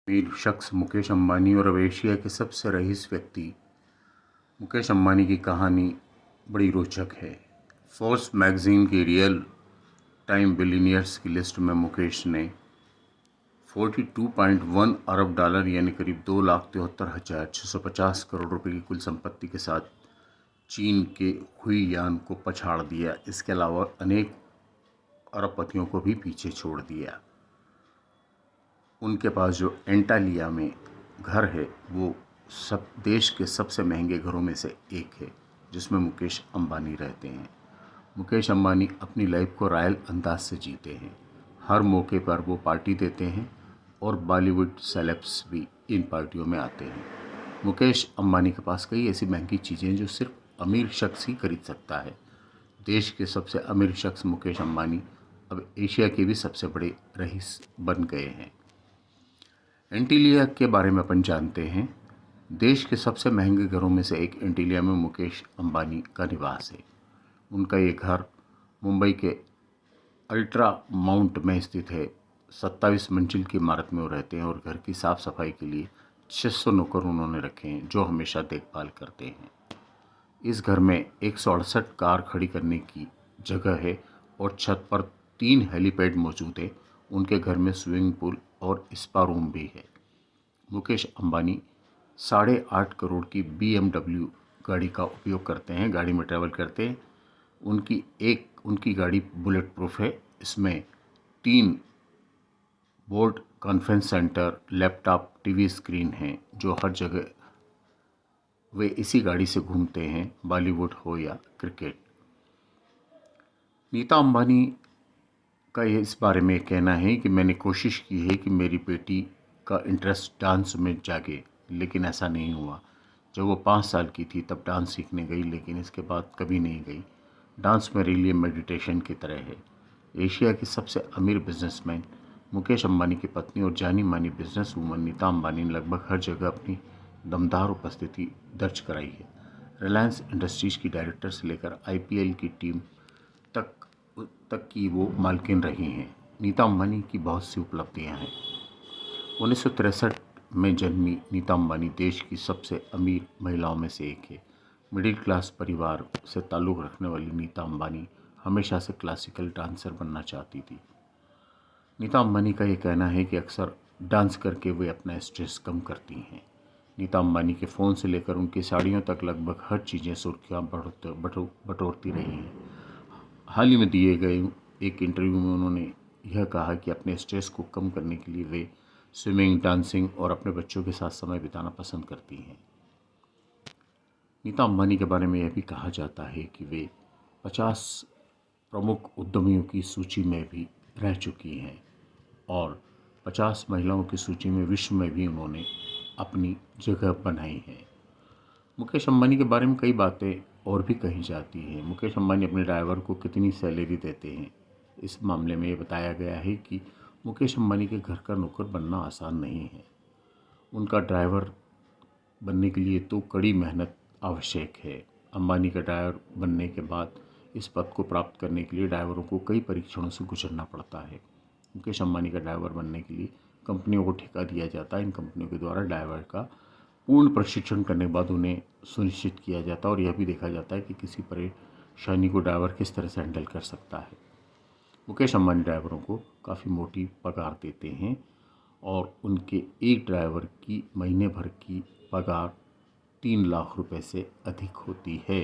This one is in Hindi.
अमीर शख्स मुकेश अंबानी और अब एशिया के सबसे रईस व्यक्ति मुकेश अंबानी की कहानी बड़ी रोचक है। फोर्ब्स मैगजीन की रियल टाइम बिलियनियर्स की लिस्ट में मुकेश ने 42.1 अरब डॉलर यानी करीब 2,73,650 करोड़ रुपए की कुल संपत्ति के साथ चीन के हुइयान को पछाड़ दिया। इसके अलावा अनेक अरबपतियों को भी पीछे छोड़ दिया। उनके पास जो एंटालिया में घर है वो सब देश के सबसे महंगे घरों में से एक है, जिसमें मुकेश अंबानी रहते हैं। मुकेश अंबानी अपनी लाइफ को रॉयल अंदाज से जीते हैं। हर मौके पर वो पार्टी देते हैं और बॉलीवुड सेलेब्स भी इन पार्टियों में आते हैं। मुकेश अंबानी के पास कई ऐसी महंगी चीज़ें हैं जो सिर्फ अमीर शख्स ही खरीद सकता है। देश के सबसे अमीर शख्स मुकेश अंबानी अब एशिया के भी सबसे बड़े रईस बन गए हैं। एंटीलिया के बारे में अपन जानते हैं। देश के सबसे महंगे घरों में से एक एंटीलिया में मुकेश अंबानी का निवास है। उनका ये घर मुंबई के अल्ट्रा माउंट में स्थित है। 27 मंजिल की इमारत में वो रहते हैं और घर की साफ सफाई के लिए 600 नौकर उन्होंने रखे हैं जो हमेशा देखभाल करते हैं। इस घर में 168 कार खड़ी करने की जगह है और छत पर 3 हेलीपैड मौजूद है। उनके घर में स्विमिंग पूल और स्पा रूम भी है। मुकेश अंबानी 8.5 करोड़ की BMW गाड़ी का उपयोग करते हैं, गाड़ी में ट्रैवल करते हैं। उनकी गाड़ी बुलेट प्रूफ है। इसमें 3 board conference centre, laptop, TV screen हैं जो हर जगह वे इसी गाड़ी से घूमते हैं, बॉलीवुड हो या क्रिकेट। नीता अंबानी का ये इस बारे में कहना है कि मैंने कोशिश की है कि मेरी बेटी का इंटरेस्ट डांस में जागे, लेकिन ऐसा नहीं हुआ। जब वो 5 साल की थी तब डांस सीखने गई, लेकिन इसके बाद कभी नहीं गई। डांस मेरे लिए मेडिटेशन की तरह है। एशिया की सबसे अमीर बिजनेसमैन मुकेश अंबानी की पत्नी और जानी मानी बिजनेस वूमन नीता अंबानी ने लगभग हर जगह अपनी दमदार उपस्थिति दर्ज कराई है। रिलायंस इंडस्ट्रीज की डायरेक्टर से लेकर IPL की टीम तक की वो मालकिन रही हैं। नीता अंबानी की बहुत सी उपलब्धियां हैं। 1963 में जन्मी नीता अंबानी देश की सबसे अमीर महिलाओं में से एक है। मिडिल क्लास परिवार से ताल्लुक़ रखने वाली नीता अंबानी हमेशा से क्लासिकल डांसर बनना चाहती थी। नीता अंबानी का ये कहना है कि अक्सर डांस करके वे अपना स्ट्रेस कम करती हैं। नीता अंबानी के फ़ोन से लेकर उनकी साड़ियों तक लगभग हर चीज़ें सुर्खियाँ बटोरती रही हैं। हाल ही में दिए गए एक इंटरव्यू में उन्होंने यह कहा कि अपने स्ट्रेस को कम करने के लिए वे स्विमिंग, डांसिंग और अपने बच्चों के साथ समय बिताना पसंद करती हैं। नीता अंबानी के बारे में यह भी कहा जाता है कि वे 50 प्रमुख उद्यमियों की सूची में भी रह चुकी हैं और 50 महिलाओं की सूची में विश्व में भी उन्होंने अपनी जगह बनाई है। मुकेश अंबानी के बारे में कई बातें और भी कही जाती हैं। मुकेश अंबानी अपने ड्राइवर को कितनी सैलरी देते हैं, इस मामले में ये बताया गया है कि मुकेश अंबानी के घर का नौकर बनना आसान नहीं है। उनका ड्राइवर बनने के लिए तो कड़ी मेहनत आवश्यक है। अंबानी का ड्राइवर बनने के बाद इस पद को प्राप्त करने के लिए ड्राइवरों को कई परीक्षणों से गुजरना पड़ता है। मुकेश अंबानी का ड्राइवर बनने के लिए कंपनियों को ठेका दिया जाता है। इन कंपनियों के द्वारा ड्राइवर का पूर्ण प्रशिक्षण करने के बाद उन्हें सुनिश्चित किया जाता है और यह भी देखा जाता है कि किसी परेशानी को ड्राइवर किस तरह से हैंडल कर सकता है। मुकेश अंबानी ड्राइवरों को काफ़ी मोटी पगार देते हैं और उनके एक ड्राइवर की महीने भर की पगार 3 लाख रुपए से अधिक होती है।